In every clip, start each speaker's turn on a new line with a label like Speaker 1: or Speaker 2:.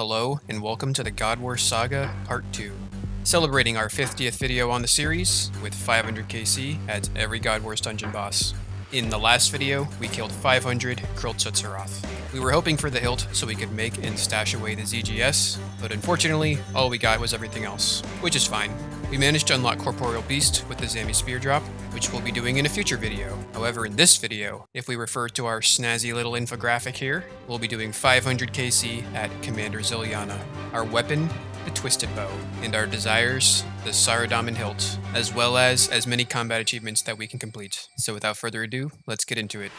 Speaker 1: Hello, and welcome to the God War Saga Part 2. Celebrating our 50th video on the series, with 500 KC at every God Wars dungeon boss. In the last video, we killed 500 Krultzutzeroth. We were hoping for the hilt so we could make and stash away the ZGS, but unfortunately, all we got was everything else, which is fine. We managed to unlock Corporeal Beast with the Zami Spear drop, which we'll be doing in a future video. However, in this video, if we refer to our snazzy little infographic here, we'll be doing 500 KC at Commander Ziliana. Our weapon, the Twisted Bow, and our desires, the Sara hilt, as well as many combat achievements that we can complete. So without further ado, let's get into it.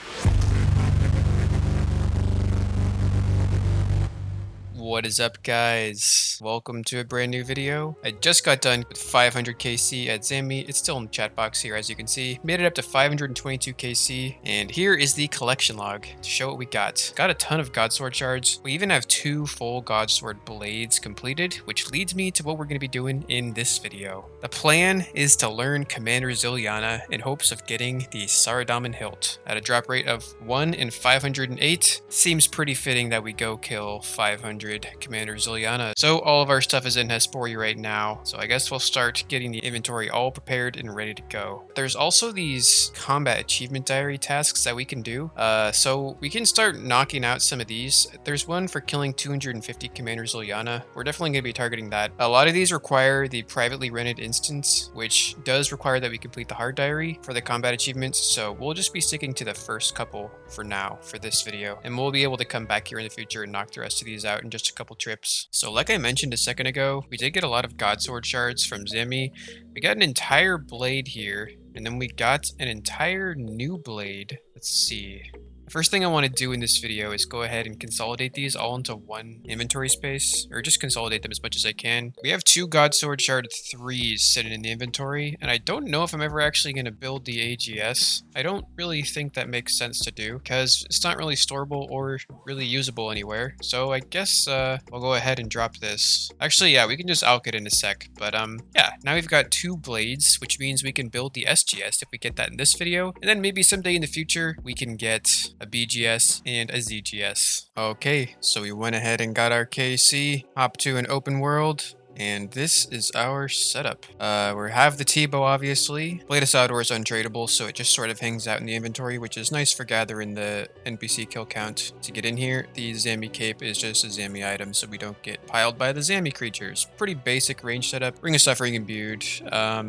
Speaker 1: What is up, guys? Welcome to a brand new video. I just got done with 500 KC at Zami. It's still in the chat box here, as you can see. Made it up to 522 KC, and here is the collection log to show what we got. Got a ton of Godsword shards. We even have 2 full Godsword blades completed, which leads me to what we're going to be doing in this video. The plan is to learn Commander Ziliana in hopes of getting the Sara hilt at a drop rate of 1 in 508. Seems pretty fitting that we go kill 500 Commander Ziliana. So all of our stuff is in Hespori right now, so I guess we'll start getting the inventory all prepared and ready to go. There's also these combat achievement diary tasks that we can do, so we can start knocking out some of these. There's one for killing 250 Commander Ziliana. We're definitely going to be targeting that. A lot of these require the privately rented instance, which does require that we complete the hard diary for the combat achievements, so we'll just be sticking to the first couple for now for this video, and we'll be able to come back here in the future and knock the rest of these out in just a couple trips. So like I mentioned a second ago, we did get a lot of Godsword shards from Zami. We got an entire blade here, and then we got an entire new blade. Let's see. First thing I want to do in this video is go ahead and consolidate these all into one inventory space, or just consolidate them as much as I can. We have 2 Godsword Shard 3s sitting in the inventory, and I don't know if I'm ever actually going to build the AGS. I don't really think that makes sense to do, because it's not really storable or really usable anywhere. So I guess we'll go ahead and drop this. Actually, yeah, we can just alch it in a sec, but yeah, now we've got 2 blades, which means we can build the SGS if we get that in this video, and then maybe someday in the future we can get a BGS and a ZGS. Okay, so we went ahead and got our KC, hop to an open world, and this is our setup. We have the T-bow, obviously. Blade of Saldor is untradeable, so it just sort of hangs out in the inventory, which is nice for gathering the NPC kill count. To get in here, the Zami cape is just a Zami item, so we don't get piled by the Zami creatures. Pretty basic range setup. Ring of Suffering imbued,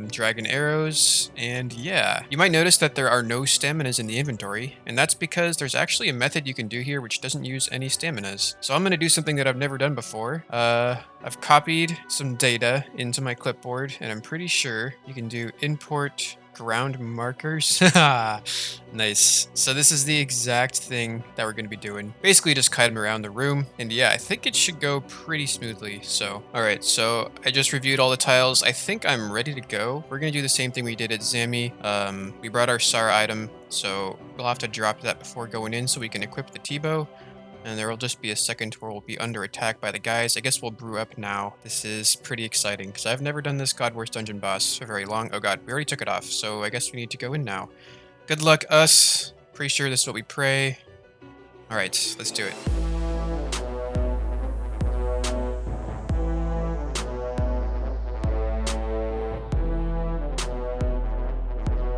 Speaker 1: dragon arrows, and yeah. You might notice that there are no staminas in the inventory, and that's because there's actually a method you can do here which doesn't use any staminas. So I'm going to do something that I've never done before. I've copied some data into my clipboard, and I'm pretty sure you can do import ground markers. Nice. So this is the exact thing that we're going to be doing. Basically just kite them around the room, and yeah, I think it should go pretty smoothly. So alright, so I just reviewed all the tiles. I think I'm ready to go. We're going to do the same thing we did at Zami. We brought our Sara item, so we'll have to drop that before going in so we can equip the T-bow. And there will just be a second where we'll be under attack by the guys. I guess we'll brew up now. This is pretty exciting, because I've never done this God Wars dungeon boss for very long. Oh god, we already took it off, so I guess we need to go in now. Good luck, us. Pretty sure this is what we pray. Alright, let's do it.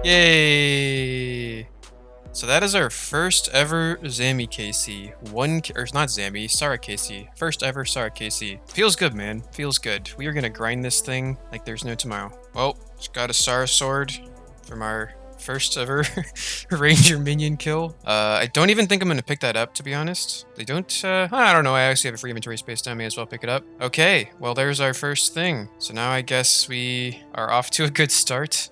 Speaker 1: Yay! So that is our first ever Zami KC. Not Zami, Sara KC. First ever Sara KC. Feels good, man. Feels good. We are gonna grind this thing like there's no tomorrow. Well, just got a Sara sword from our first ever Ranger minion kill. I don't even think I'm gonna pick that up, to be honest. They don't, I don't know, I actually have a free inventory space now, I may as well pick it up. Okay, well there's our first thing. So now I guess we are off to a good start.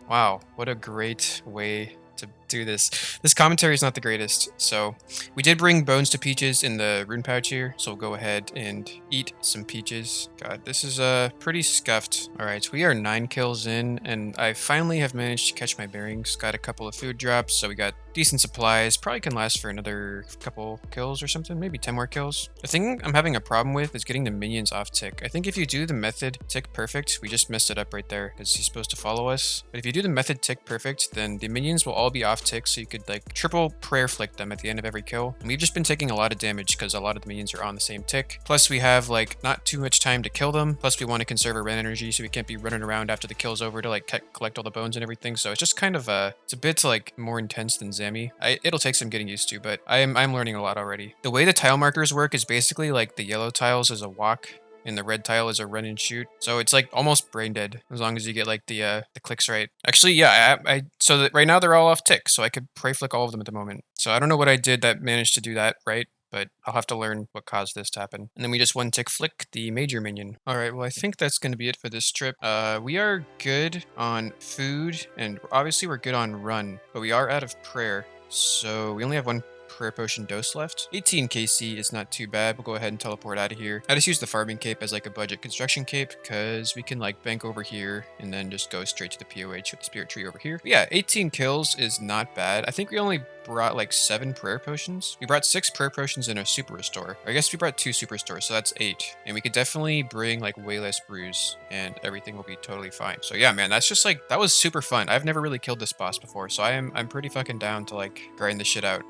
Speaker 1: Wow, what a great way to do this. This commentary is not the greatest, so we did bring bones to peaches in the rune pouch here, so we'll go ahead and eat some peaches. God, this is pretty scuffed. All right, we are 9 kills in, and I finally have managed to catch my bearings. Got a couple of food drops, so we got decent supplies. Probably can last for another couple kills or something, maybe 10 more kills. The thing I'm having a problem with is getting the minions off tick. I think if you do the method tick perfect, we just messed it up right there, because he's supposed to follow us. But if you do the method tick perfect, then the minions will all be off off tick, so you could like triple prayer flick them at the end of every kill. And we've just been taking a lot of damage because a lot of the minions are on the same tick. Plus we have like not too much time to kill them. Plus we want to conserve our ren energy, so we can't be running around after the kill's over to like collect all the bones and everything. So it's just kind of it's a bit like more intense than Zami. It'll take some getting used to, but I'm learning a lot already. The way the tile markers work is basically like the yellow tiles is a walk and the red tile is a run and shoot. So it's like almost brain dead as long as you get like the clicks right. Actually, yeah, so that right now they're all off tick, so I could pray flick all of them at the moment. So I don't know what I did that managed to do that right, but I'll have to learn what caused this to happen. And then we just one tick flick the major minion. All right, well, I think that's going to be it for this trip. We are good on food, and obviously we're good on run, but we are out of prayer. So we only have one prayer potion dose left. 18 KC is not too bad. We'll go ahead and teleport out of here. I just use the farming cape as like a budget construction cape because we can like bank over here and then just go straight to the POH with the spirit tree over here. But yeah, 18 kills is not bad. I think we only brought like 7 prayer potions. We brought 6 prayer potions and a super restore. I guess we brought 2 super restores, so that's 8. And we could definitely bring like way less brews and everything will be totally fine. So yeah, man, that's just like, that was super fun. I've never really killed this boss before, so I'm pretty fucking down to like grind this shit out.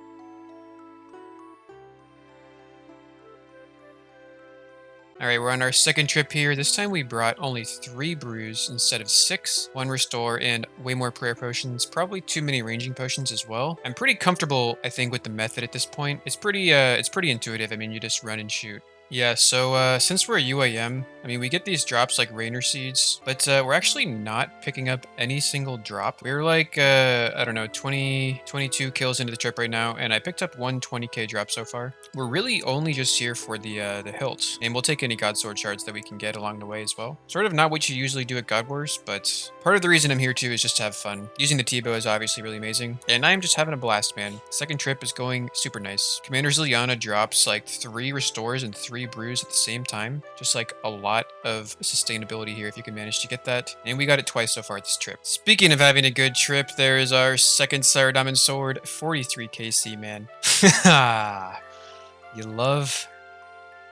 Speaker 1: Alright, we're on our second trip here. This time we brought only 3 brews instead of 6, 1 restore, and way more prayer potions. Probably too many ranging potions as well. I'm pretty comfortable, I think, with the method at this point. It's pretty intuitive. I mean, you just run and shoot. Yeah, so since we're a UIM, I mean, we get these drops like Rainer Seeds, but we're actually not picking up any single drop. We're like, I don't know, 22 kills into the trip right now, and I picked up 1 20k drop so far. We're really only just here for the hilt, and we'll take any God Sword shards that we can get along the way as well. Sort of not what you usually do at God Wars, but part of the reason I'm here too is just to have fun. Using the T-bow is obviously really amazing, and I'm just having a blast, man. Second trip is going super nice. Commander Ziliana drops like 3 restores and 3 brews at the same time. Just like a lot of sustainability here if you can manage to get that. And we got it twice so far this trip. Speaking of having a good trip, there is our second Sara Diamond Sword, 43 KC, man. You love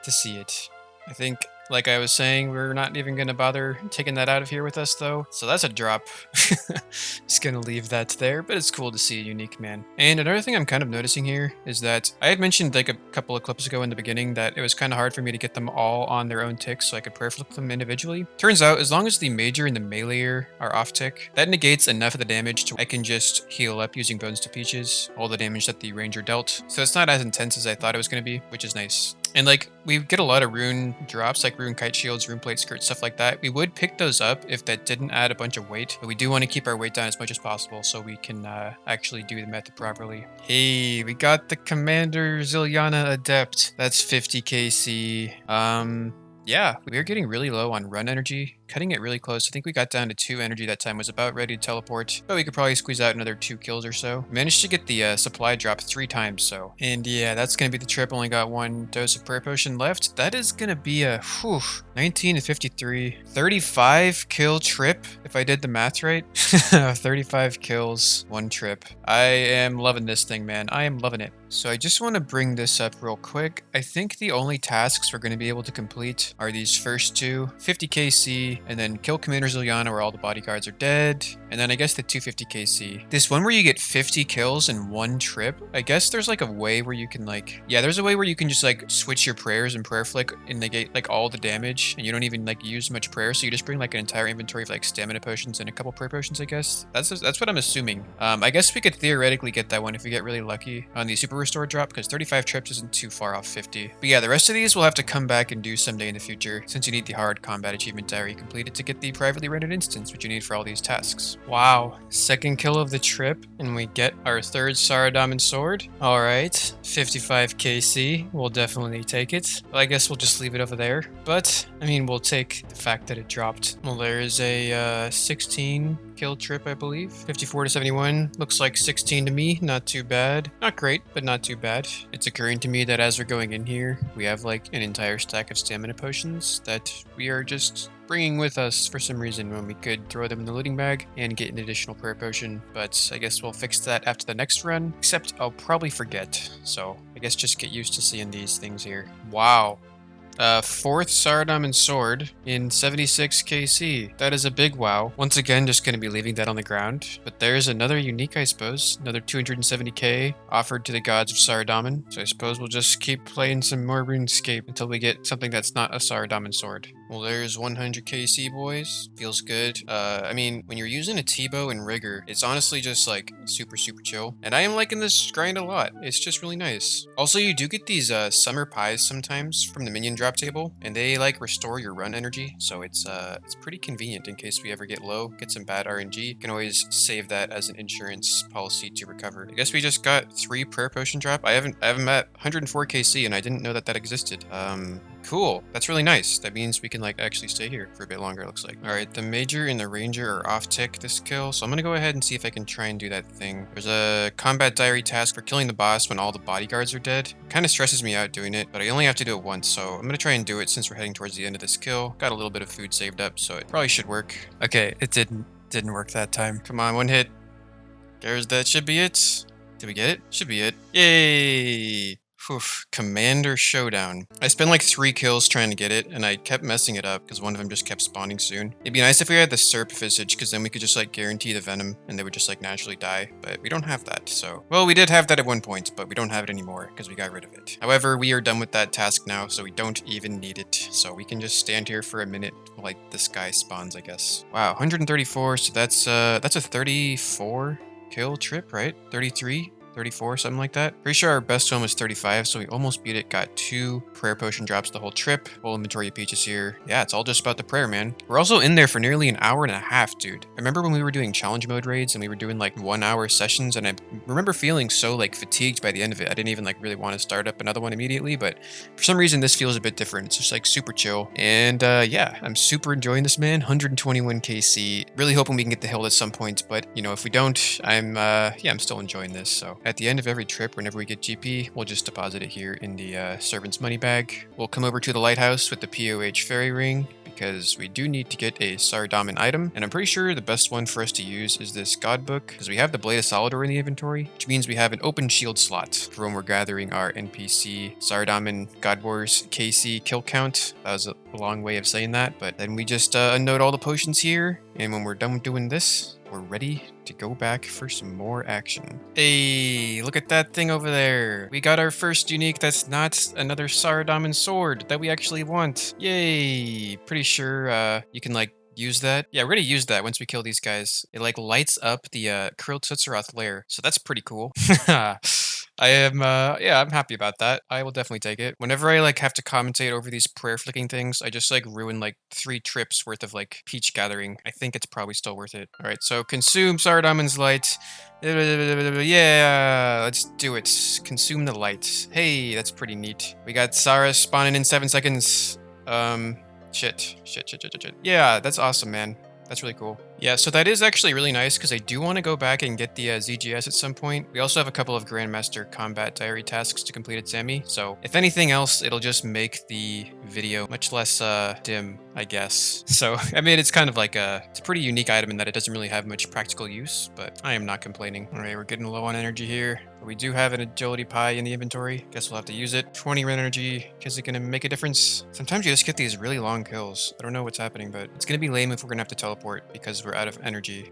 Speaker 1: to see it. I think, like I was saying, we're not even going to bother taking that out of here with us, though. So that's a drop. Just going to leave that there, but it's cool to see a unique, man. And another thing I'm kind of noticing here is that I had mentioned like a couple of clips ago in the beginning that it was kind of hard for me to get them all on their own ticks so I could prayer flip them individually. Turns out, as long as the major and the meleeer are off tick, that negates enough of the damage to I can just heal up using Bones to Peaches, all the damage that the ranger dealt. So it's not as intense as I thought it was going to be, which is nice. And like, we get a lot of rune drops, like rune kite shields, rune plate skirts, stuff like that. We would pick those up if that didn't add a bunch of weight, but we do want to keep our weight down as much as possible so we can actually do the method properly. Hey, we got the Commander Ziliana Adept. That's 50 KC. Yeah, we are getting really low on run energy, cutting it really close. I think we got down to 2 energy that time, was about ready to teleport, but we could probably squeeze out another 2 kills or so. Managed to get the supply drop 3 times, so. And yeah, that's going to be the trip. Only got 1 dose of prayer potion left. That is going to be a, 19 to 53, 35 kill trip, if I did the math right. 35 kills, 1 trip. I am loving this thing, man. I am loving it. So I just want to bring this up real quick. I think the only tasks we're going to be able to complete are these first 2, 50 KC, and then kill Commander Ziliana where all the bodyguards are dead, and then I guess the 250 KC. This one where you get 50 kills in 1 trip, I guess there's like a way where you can like, yeah, there's a way where you can just like switch your prayers and prayer flick and negate like all the damage, and you don't even like use much prayer, so you just bring like an entire inventory of like stamina potions and a couple prayer potions, I guess. That's what I'm assuming. I guess we could theoretically get that one if we get really lucky on the super restore drop, because 35 trips isn't too far off 50. But yeah, the rest of these we'll have to come back and do someday in the future, since you need the hard combat achievement diary completed to get the privately rendered instance, which you need for all these tasks. Wow, second kill of the trip, and we get our 3rd Sara Diamond Sword. Alright, 55 KC, we'll definitely take it. Well, I guess we'll just leave it over there, but I mean, we'll take the fact that it dropped. Well, there's a 16 kill trip, I believe. 54 to 71, looks like 16 to me, not too bad. Not great, but not too bad. It's occurring to me that as we're going in here, we have like an entire stack of stamina potions that we are just bringing with us for some reason when we could throw them in the looting bag and get an additional prayer potion, but I guess we'll fix that after the next run, except I'll probably forget, so I guess just get used to seeing these things here. Wow. Fourth Sara Diamond Sword in 76 KC. That is a big wow. Once again, just going to be leaving that on the ground. But there's another unique, I suppose. Another 270k offered to the gods of Sara Diamond. So I suppose we'll just keep playing some more RuneScape until we get something that's not a Sara Diamond Sword. Well, there's 100 KC, boys. Feels good. I mean, when you're using a T-bow and Rigor, it's honestly just like super chill. And I am liking this grind a lot. It's just really nice. Also, you do get these summer pies sometimes from the minion drop table, and they like restore your run energy. So it's pretty convenient in case we ever get low, get some bad RNG. You can always save that as an insurance policy to recover. I guess we just got 3 prayer potion drop. I haven't met 104 KC, and I didn't know that that existed. Cool. That's really nice. That means we can like actually stay here for a bit longer, it looks like. All right, the Major and the Ranger are off tick this kill, so I'm gonna go ahead and see if I can try and do that thing. There's a combat diary task for killing the boss when all the bodyguards are dead. Kind of stresses me out doing it, but I only have to do it once, so I'm gonna try and do it since we're heading towards the end of this kill. Got a little bit of food saved up, so it probably should work. Okay, it didn't work that time. Come on, one hit. That should be it. Did we get it? Should be it. Yay! Oof, Commander Showdown. I spent like 3 kills trying to get it, and I kept messing it up because one of them just kept spawning soon. It'd be nice if we had the Serp Visage, because then we could just like guarantee the Venom, and they would just like naturally die, but we don't have that, so... Well, we did have that at one point, but we don't have it anymore, because we got rid of it. However, we are done with that task now, so we don't even need it, so we can just stand here for a minute while like this guy spawns, I guess. Wow, 134, so that's a 34 kill trip, right? 33? 34, something like that. Pretty sure our best one was 35, so we almost beat it. Got 2 prayer potion drops the whole trip. Full inventory of peaches here. Yeah, it's all just about the prayer, man. We're also in there for nearly an hour and a half, dude. I remember when we were doing challenge mode raids and we were doing like 1-hour sessions, and I remember feeling so like fatigued by the end of it. I didn't even like really want to start up another one immediately, but for some reason this feels a bit different. It's just like super chill. And yeah, I'm super enjoying this, man. 121 KC. Really hoping we can get the hill at some point, but you know, if we don't, I'm still enjoying this. So at the end of every trip, whenever we get GP, we'll just deposit it here in the servant's money bag. We'll come over to the lighthouse with the POH fairy ring, because we do need to get a Sara Diamond item, and I'm pretty sure the best one for us to use is this God Book, because we have the Blade of Solidor in the inventory, which means we have an open shield slot for when we're gathering our NPC Sara Diamond God Wars KC kill count. That was a long way of saying that, but then we just unload all the potions here, and when we're done doing this, we're ready to go back for some more action. Hey, look at that thing over there. We got our first unique that's not another Sara Diamond sword that we actually want. Yay. Pretty sure you can like use that. Yeah, we're gonna use that once we kill these guys. It like lights up the Krill Tutsaroth lair, so that's pretty cool. I am, yeah, I'm happy about that. I will definitely take it. Whenever I, like, have to commentate over these prayer flicking things, I just, like, ruin, like, 3 trips worth of, like, peach gathering. I think it's probably still worth it. All right, so consume Sara Diamond's light. Yeah, let's do it. Consume the light. Hey, that's pretty neat. We got Sara spawning in 7 seconds. Shit. Yeah, that's awesome, man. That's really cool. Yeah, so that is actually really nice because I do want to go back and get the ZGS at some point. We also have a couple of Grandmaster Combat Diary tasks to complete at Sammy, so if anything else, it'll just make the video much less dim, I guess. So, I mean, it's kind of like it's a pretty unique item in that it doesn't really have much practical use, but I am not complaining. All right, we're getting low on energy here. But we do have an agility pie in the inventory. Guess we'll have to use it. 20 red energy. Is it going to make a difference? Sometimes you just get these really long kills. I don't know what's happening, but it's going to be lame if we're going to have to teleport because we're out of energy.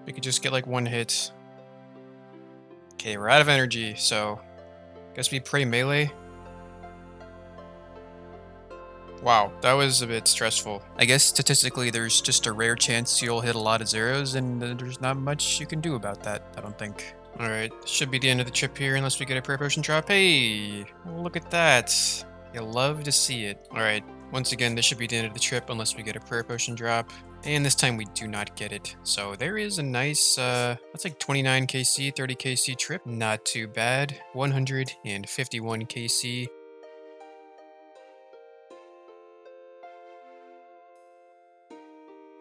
Speaker 1: We could just get like 1 hit. Okay, we're out of energy, so guess we pray melee. Wow, that was a bit stressful. I guess statistically there's just a rare chance you'll hit a lot of zeros, and there's not much you can do about that, I don't think. Alright, should be the end of the trip here unless we get a prayer potion drop. Hey, look at that. You'll love to see it. Alright, once again, this should be the end of the trip unless we get a prayer potion drop. And this time we do not get it. So there is a nice, that's like 29 KC, 30 KC trip. Not too bad. 151 KC.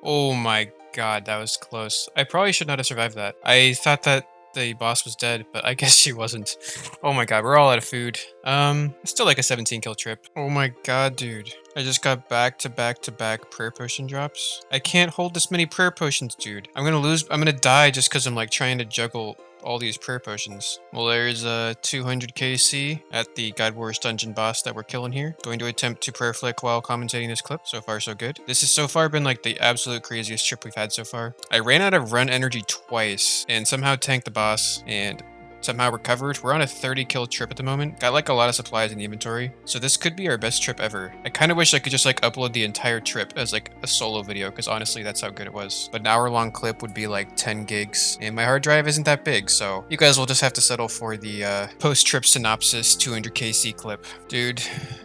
Speaker 1: Oh my god, that was close. I probably should not have survived that. I thought that the boss was dead, but I guess she wasn't. Oh my god, we're all out of food. It's still like a 17 kill trip. Oh my god, dude. I just got back to back prayer potion drops. I can't hold this many prayer potions, dude. I'm gonna die just because I'm like trying to juggle all these prayer potions? Well, there's 200 KC at the God Wars dungeon boss that we're killing here. Going to attempt to prayer flick while commentating this clip. So far, so good. This has so far been like the absolute craziest trip we've had so far. I ran out of run energy twice and somehow tanked the boss and somehow recovered. We're on a 30 kill trip at the moment. Got like a lot of supplies in the inventory. So this could be our best trip ever. I kind of wish I could just like upload the entire trip as like a solo video because honestly that's how good it was. But an hour-long clip would be like 10 gigs and my hard drive isn't that big, so you guys will just have to settle for the post-trip synopsis 200 KC clip. Dude,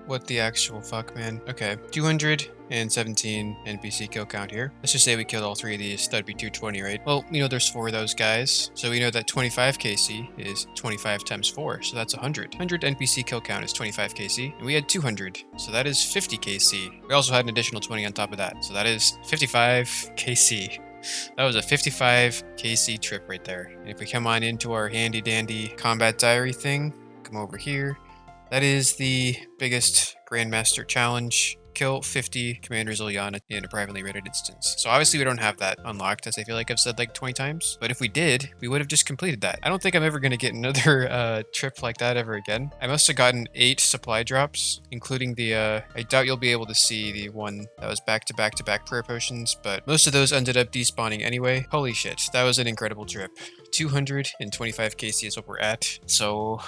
Speaker 1: what the actual fuck, man? Okay, 217 NPC kill count here. Let's just say we killed all 3 of these. That'd be 220, right? Well, we know there's 4 of those guys. So we know that 25 KC is 25 times 4. So that's 100. 100 NPC kill count is 25 KC. And we had 200. So that is 50 KC. We also had an additional 20 on top of that. So that is 55 KC. That was a 55 KC trip right there. And if we come on into our handy dandy combat diary thing, come over here. That is the biggest Grandmaster challenge. Kill 50 Commander Zilliana in a privately rated instance. So obviously we don't have that unlocked, as I feel like I've said like 20 times. But if we did, we would have just completed that. I don't think I'm ever going to get another trip like that ever again. I must have gotten 8 supply drops, including the, I doubt you'll be able to see the one that was back-to-back-to-back prayer potions, but most of those ended up despawning anyway. Holy shit, that was an incredible trip. 225 KC is what we're at. So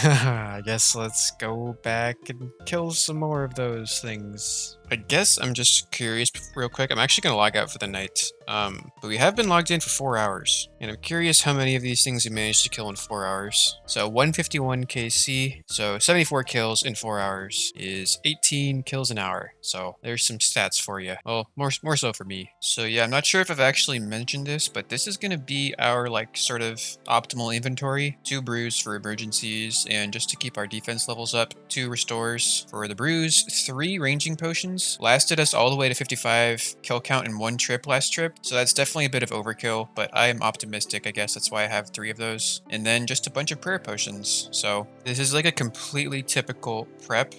Speaker 1: I guess let's go back and kill some more of those things. I guess I'm just curious real quick. I'm actually going to log out for the night. But we have been logged in for 4 hours. And I'm curious how many of these things we managed to kill in 4 hours. So 151 KC. So 74 kills in 4 hours is 18 kills an hour. So there's some stats for you. Well, more so for me. So yeah, I'm not sure if I've actually mentioned this, but this is going to be our like sort of optimal inventory. 2 brews for emergencies and just to keep our defense levels up. 2 restores for the brews. 3 ranging potions. Lasted us all the way to 55 kill count in 1 trip last trip. So that's definitely a bit of overkill, but I am optimistic. I guess that's why I have 3 of those. And then just a bunch of prayer potions. So this is like a completely typical prep.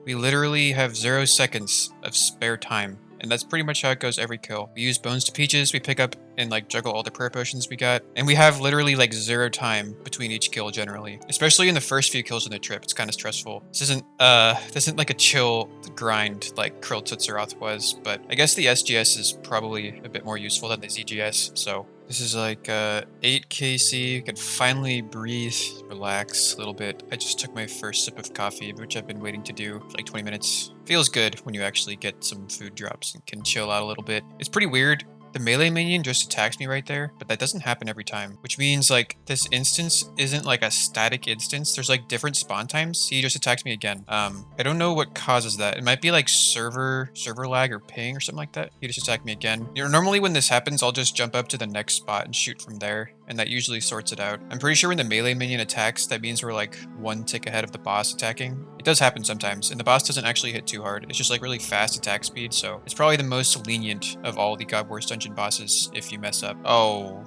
Speaker 1: We literally have 0 seconds of spare time. And that's pretty much how it goes every kill. We use Bones to Peaches, we pick up and like juggle all the prayer potions we got. And we have literally like 0 time between each kill generally. Especially in the first few kills in the trip, it's kind of stressful. This isn't like a chill grind like Krill Tutsaroth was, but I guess the SGS is probably a bit more useful than the ZGS, so. This is like 8 KC. You can finally breathe, relax a little bit. I just took my first sip of coffee, which I've been waiting to do for like 20 minutes. Feels good when you actually get some food drops and can chill out a little bit. It's pretty weird. The melee minion just attacks me right there, but that doesn't happen every time, which means like this instance isn't like a static instance. There's like different spawn times. He just attacks me again. I don't know what causes that. It might be like server lag or ping or something like that. He just attacked me again. You know, normally when this happens, I'll just jump up to the next spot and shoot from there, and that usually sorts it out. I'm pretty sure when the melee minion attacks, that means we're like 1 tick ahead of the boss attacking. It does happen sometimes, and the boss doesn't actually hit too hard. It's just like really fast attack speed, so it's probably the most lenient of all the God Wars dungeon bosses if you mess up. Oh,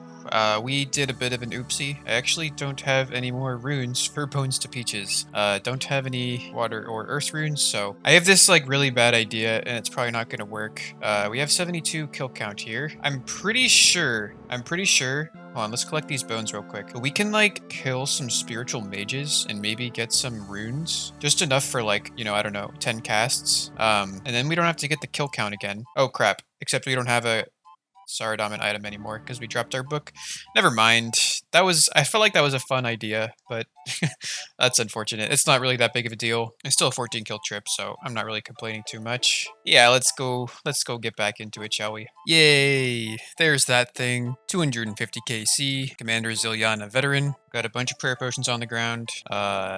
Speaker 1: we did a bit of an oopsie. I actually don't have any more runes for Bones to Peaches. Don't have any water or earth runes, so I have this like really bad idea, and it's probably not gonna work. We have 72 kill count here. I'm pretty sure. Hold on, let's collect these bones real quick. We can like kill some spiritual mages and maybe get some runes. Just enough for like, you know, I don't know, 10 casts. And then we don't have to get the kill count again. Oh crap, except we don't have a Sara item anymore because we dropped our book. Never mind. I felt like that was a fun idea, but that's unfortunate. It's not really that big of a deal. It's still a 14 kill trip, so I'm not really complaining too much. Yeah, let's go get back into it, shall we? Yay! There's that thing. 250 KC, Commander Zilliana veteran. Got a bunch of prayer potions on the ground.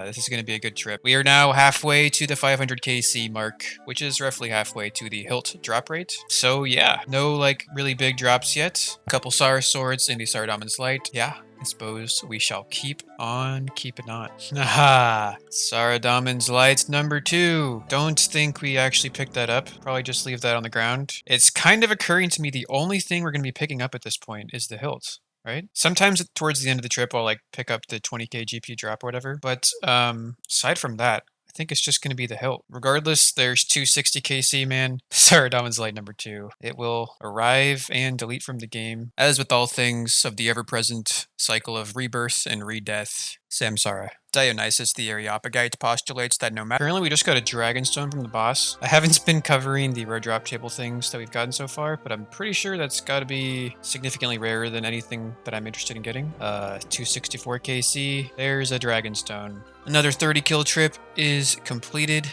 Speaker 1: This is gonna be a good trip. We are now halfway to the 500 KC mark, which is roughly halfway to the hilt drop rate. So yeah, no like really big drops yet. A couple Sara swords in the Sardamon's Light. Yeah, I suppose we shall keep on keeping on. Aha! Sardamon's Light number 2. Don't think we actually picked that up. Probably just leave that on the ground. It's kind of occurring to me the only thing we're gonna be picking up at this point is the hilt. Right? Sometimes towards the end of the trip, I'll like pick up the 20k GP drop or whatever. But aside from that, I I think it's just going to be the hilt. Regardless, there's 260 KC, man. Saradaman's Light number 2. It will arrive and delete from the game. As with all things of the ever-present cycle of rebirth and redeath, Samsara. Dionysus the Areopagite postulates that no matter... Currently, we just got a Dragonstone from the boss. I haven't been covering the rare drop table things that we've gotten so far, but I'm pretty sure that's got to be significantly rarer than anything that I'm interested in getting. 264 KC. There's a Dragonstone. Another 30 kill trip is completed.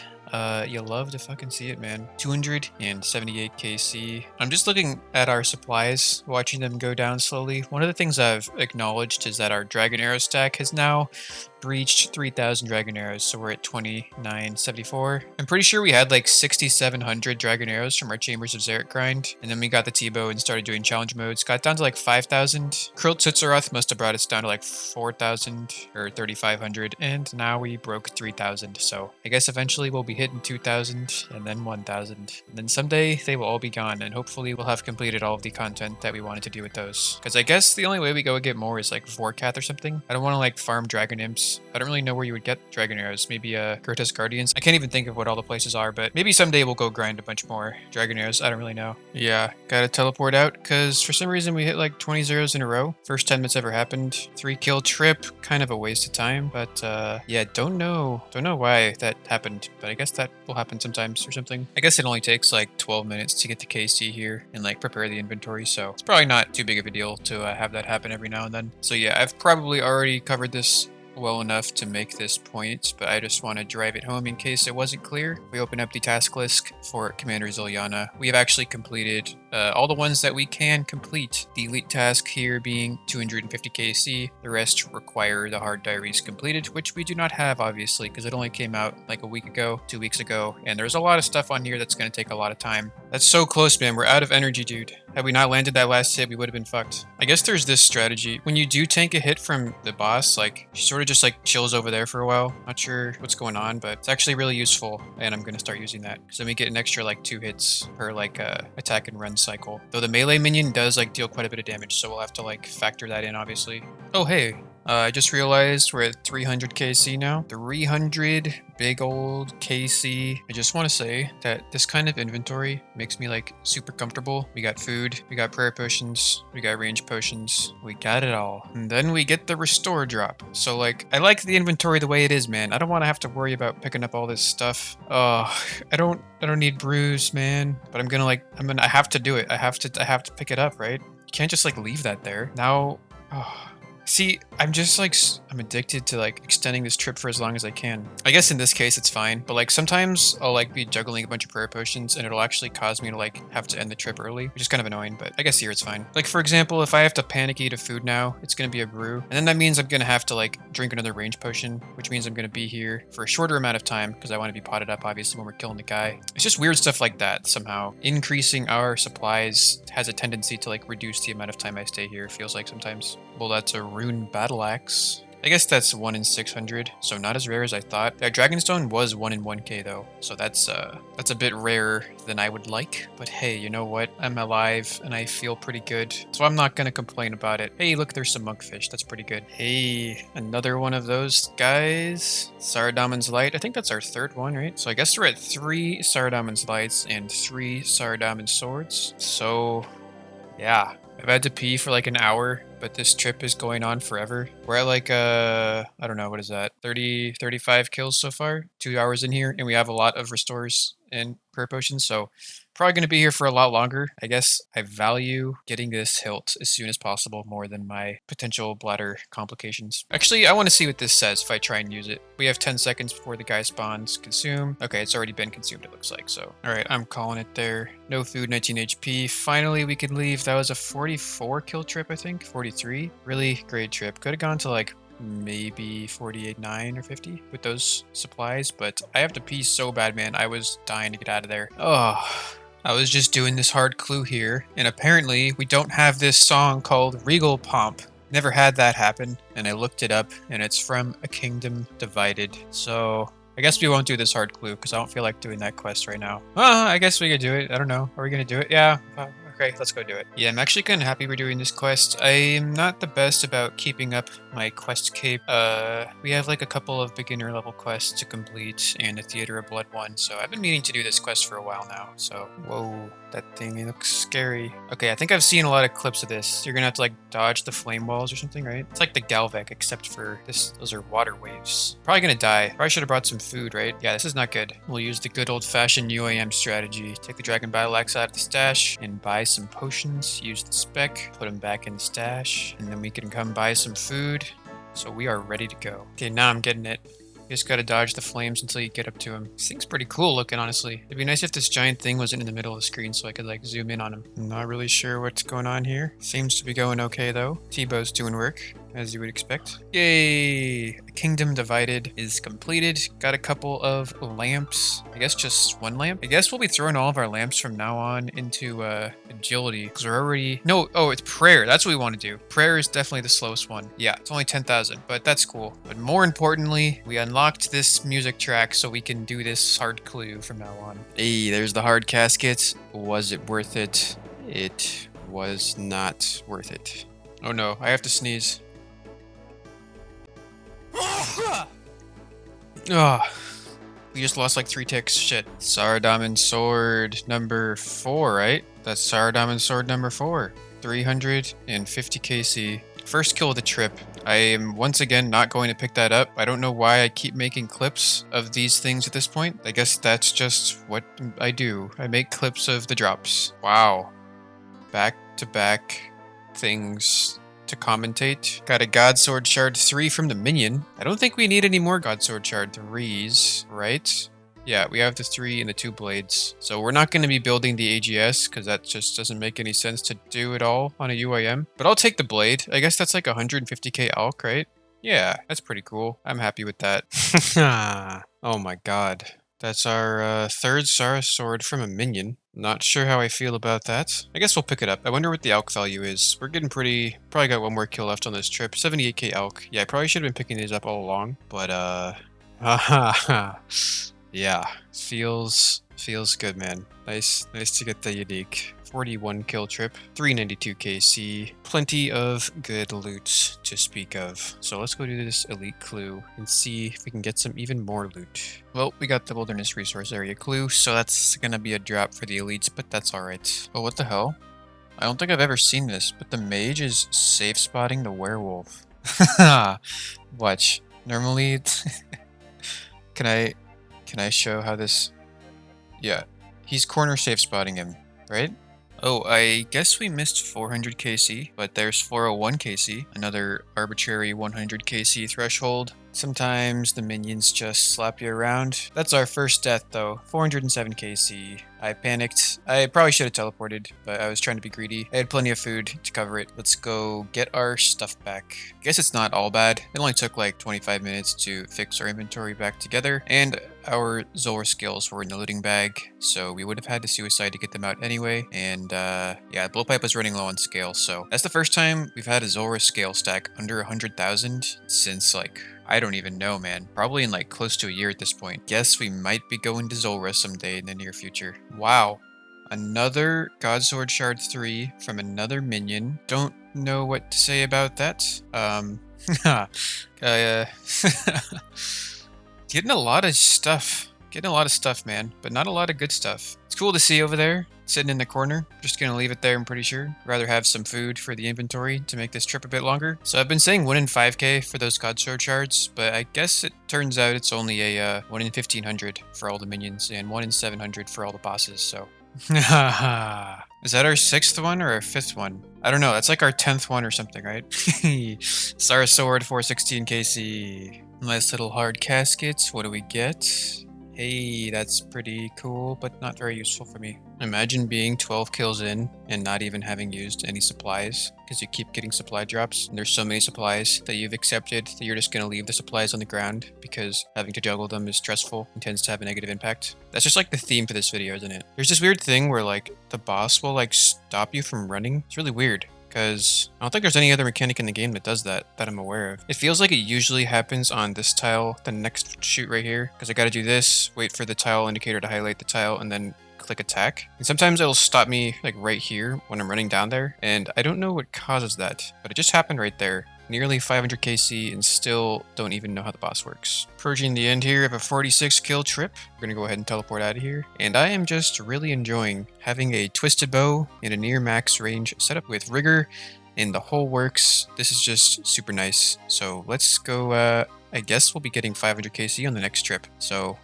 Speaker 1: You love to fucking see it, man. 278 KC. I'm just looking at our supplies, watching them go down slowly. One of the things I've acknowledged is that our Dragon Arrow stack has now breached 3,000 Dragon Arrows, so we're at 2974. I'm pretty sure we had like 6,700 Dragon Arrows from our Chambers of Zarek grind, and then we got the T-Bow and started doing challenge modes. Got down to like 5,000. Krilled Tutsaroth must have brought us down to like 4,000 or 3,500, and now we broke 3,000. So I guess eventually we'll be hitting 2,000 and then 1,000. And then someday they will all be gone, and hopefully we'll have completed all of the content that we wanted to do with those. Because I guess the only way we go get more is like Vorkath or something. I don't want to like farm Dragon Imps. I don't really know where you would get Dragon Arrows. Maybe Kurtus Guardians. I can't even think of what all the places are, but maybe someday we'll go grind a bunch more Dragon Arrows. I don't really know. Yeah, gotta teleport out because for some reason we hit like 20 zeros in a row. First time it's ever happened. 3 kill trip, kind of a waste of time, but yeah, don't know why that happened, but I guess that will happen sometimes or something. I guess it only takes like 12 minutes to get to KC here and like prepare the inventory, so it's probably not too big of a deal to have that happen every now and then. So yeah, I've probably already covered this well enough to make this point, but I just want to drive it home in case it wasn't clear. We open up the task list for Commander Zilyana. We have actually completed all the ones that we can complete. The elite task here being 250 KC. The rest require the hard diaries completed, which we do not have, obviously, because it only came out like a week ago, 2 weeks ago, and there's a lot of stuff on here that's going to take a lot of time. That's so close, man. We're out of energy, dude. Had we not landed that last hit, we would have been fucked. I guess there's this strategy. When you do tank a hit from the boss, like, she sort of just like chills over there for a while. Not sure what's going on, but it's actually really useful, and I'm going to start using that. So then we get an extra like 2 hits per like attack and run cycle. Though the melee minion does like deal quite a bit of damage, so we'll have to like factor that in, obviously. Oh, hey. I just realized we're at 300 KC now. 300 big old KC. I just want to say that this kind of inventory makes me like super comfortable. We got food, we got prayer potions, we got range potions, we got it all. And then we get the restore drop. So like, I like the inventory the way it is, man. I don't want to have to worry about picking up all this stuff. I don't need brews, man. But I have to do it. I have to pick it up, right? You can't just like leave that there. Now, see, I'm just like, I'm addicted to like extending this trip for as long as I can. I guess in this case it's fine, but like sometimes I'll like be juggling a bunch of prayer potions and it'll actually cause me to like have to end the trip early, which is kind of annoying, but I guess here it's fine. Like for example, if I have to panic eat a food now, it's gonna be a brew, and then that means I'm gonna have to like drink another range potion, which means I'm gonna be here for a shorter amount of time because I want to be potted up obviously when we're killing the guy. It's just weird stuff like that somehow. Increasing our supplies has a tendency to like reduce the amount of time I stay here, it feels like sometimes. Well, that's a rune battle axe. I guess that's 1 in 600, so not as rare as I thought. That Dragonstone was 1 in 1k though, so that's a bit rarer than I would like. But hey, you know what? I'm alive and I feel pretty good, so I'm not gonna complain about it. Hey, look, there's some monkfish. That's pretty good. Hey, another one of those guys. Saradaman's Light. I think that's our 3rd one, right? So I guess we're at 3 Saradaman's Lights and 3 Saradaman's Swords. So yeah, I've had to pee for like an hour, but this trip is going on forever. We're at like, I don't know, what is that? 30, 35 kills so far, 2 hours in here, and we have a lot of restores and prayer potions, so probably going to be here for a lot longer. I guess I value getting this hilt as soon as possible more than my potential bladder complications. Actually, I want to see what this says if I try and use it. We have 10 seconds before the guy spawns. Consume. Okay, it's already been consumed, it looks like, so. Alright, I'm calling it there. No food, 19 HP. Finally, we can leave. That was a 44 kill trip, I think. 43. Really great trip. Could have gone to like maybe 48.9 or 50 with those supplies, but I have to pee so bad, man. I was dying to get out of there. Oh, I was just doing this hard clue here, and apparently we don't have this song called Regal Pomp. Never had that happen, and I looked it up, and it's from A Kingdom Divided. So I guess we won't do this hard clue because I don't feel like doing that quest right now. I guess we could do it. I don't know. Are we gonna do it? Yeah. Okay, let's go do it. Yeah, I'm actually kind of happy we're doing this quest. I'm not the best about keeping up my quest cape. We have like a couple of beginner level quests to complete and a Theater of Blood one, so I've been meaning to do this quest for a while now. So, whoa, that thing looks scary. Okay, I think I've seen a lot of clips of this. You're gonna have to like dodge the flame walls or something, right? It's like the Galvec, except for this. Those are water waves. Probably gonna die. Probably should have brought some food, right? Yeah, this is not good. We'll use the good old-fashioned UIM strategy. Take the Dragon Battle Axe out of the stash and buy some potions. Use the spec, put them back in the stash, and then we can come buy some food. So we are ready to go. Okay, now I'm getting it. You just gotta dodge the flames until you get up to him. This thing's pretty cool looking, honestly. It'd be nice if this giant thing wasn't in the middle of the screen so I could like zoom in on him. I'm not really sure what's going on here. Seems to be going okay though. T-Bow's doing work, as you would expect. Yay! The Kingdom Divided is completed. Got a couple of lamps. I guess just one lamp. I guess we'll be throwing all of our lamps from now on into agility because we're already... No, oh, it's prayer. That's what we want to do. Prayer is definitely the slowest one. Yeah, it's only 10,000, but that's cool. But more importantly, we unlocked this music track so we can do this hard clue from now on. Hey, there's the hard casket. Was it worth it? It was not worth it. Oh no, I have to sneeze. Oh, we just lost like 3 ticks. Shit. Saradaman sword number 4, right? That's Saradaman sword number 4. 350 KC. First kill of the trip. I am once again not going to pick that up. I don't know why I keep making clips of these things at this point. I guess that's just what I do. I make clips of the drops. Wow. Back-to-back things to commentate. Got a God Sword Shard 3 from the minion. I don't think we need any more God Sword Shard 3s, right? Yeah, we have the 3 and the 2 blades. So we're not going to be building the AGS because that just doesn't make any sense to do it all on a UIM. But I'll take the blade. I guess that's like 150k alk, right? Yeah, that's pretty cool. I'm happy with that. Oh my god. That's our third Sara sword from a minion. Not sure how I feel about that. I guess we'll pick it up. I wonder what the alk value is. We're getting pretty... Probably got one more kill left on this trip. 78k alk. Yeah, I probably should have been picking these up all along. But, yeah. Feels good, man. Nice to get the unique. 41 kill trip, 392 KC, plenty of good loot to speak of. So let's go do this elite clue and see if we can get some even more loot. Well, we got the wilderness resource area clue, so that's gonna be a drop for the elites, but that's alright. Oh, what the hell? I don't think I've ever seen this, but the mage is safe spotting the werewolf. Watch. Normally, can I show how this... Yeah, he's corner safe spotting him, right? Oh, I guess we missed 400 KC, but there's 401 KC, another arbitrary 100 KC threshold. Sometimes the minions just slap you around. That's our first death though, 407 KC. I panicked. I probably should have teleported, but I was trying to be greedy. I had plenty of food to cover it. Let's go get our stuff back. I guess it's not all bad. It only took like 25 minutes to fix our inventory back together, and our Zora skills were in the looting bag, so we would have had to suicide to get them out anyway. And yeah, blowpipe was running low on scale, so that's the first time we've had a Zora scale stack under 100,000 since like... I don't even know, man. Probably in like close to a year at this point. Guess we might be going to Zora someday in the near future. Wow. Another God Sword Shard 3 from another minion. Don't know what to say about that. Getting a lot of stuff. Getting a lot of stuff, man. But not a lot of good stuff. It's cool to see over there. Sitting in the corner. Just gonna leave it there, I'm pretty sure. Rather have some food for the inventory to make this trip a bit longer. So I've been saying 1 in 5k for those God Sword Shards, but I guess it turns out it's only a 1 in 1500 for all the minions and 1 in 700 for all the bosses, so... Is that our 6th one or our 5th one? I don't know, that's like our 10th one or something, right? Sara Sword, 416 KC. Nice little hard caskets. What do we get? Hey, that's pretty cool, but not very useful for me. Imagine being 12 kills in and not even having used any supplies because you keep getting supply drops. And there's so many supplies that you've accepted that you're just going to leave the supplies on the ground because having to juggle them is stressful and tends to have a negative impact. That's just like the theme for this video, isn't it? There's this weird thing where like the boss will like stop you from running. It's really weird. Because I don't think there's any other mechanic in the game that does that I'm aware of. It feels like it usually happens on this tile, the next shoot right here, because I gotta do this, wait for the tile indicator to highlight the tile, and then click attack. And sometimes it'll stop me like right here when I'm running down there. And I don't know what causes that, but it just happened right there. Nearly 500 KC and still don't even know how the boss works. Approaching the end here of a 46 kill trip. We're gonna go ahead and teleport out of here. And I am just really enjoying having a twisted bow and a near max range setup with rigor and the whole works. This is just super nice. So let's go, I guess we'll be getting 500 KC on the next trip. So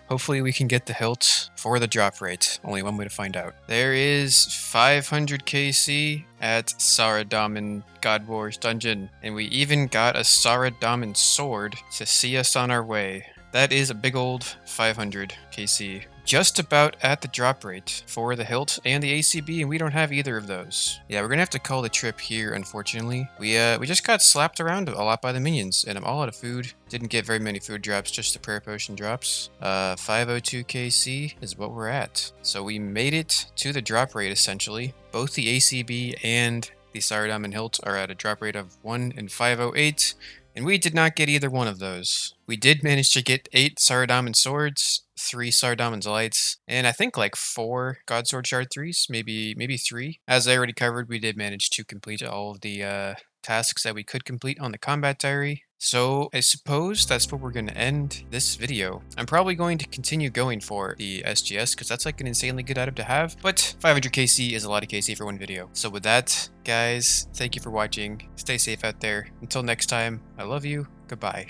Speaker 1: hopefully we can get the hilt for the drop rate. Only one way to find out. There is 500 KC at Sara God Wars Dungeon. And we even got a Sara sword to see us on our way. That is a big old 500 KC. Just about at the drop rate for the hilt and the ACB, and we don't have either of those. Yeah, we're gonna have to call the trip here, unfortunately. We just got slapped around a lot by the minions, and I'm all out of food. Didn't get very many food drops, just the prayer potion drops. 502 KC is what we're at. So we made it to the drop rate, essentially. Both the ACB and the Sara hilt are at a drop rate of 1 and 508. And we did not get either one of those. We did manage to get 8 Sara swords, 3 Sara lights, and I think like 4 God Sword Shard 3s, maybe 3. As I already covered, we did manage to complete all of the tasks that we could complete on the combat diary. So I suppose that's where we're going to end this video. I'm probably going to continue going for the SGS because that's like an insanely good item to have, but 500 KC is a lot of KC for one video. So with that, guys, thank you for watching. Stay safe out there. Until next time, I love you. Goodbye.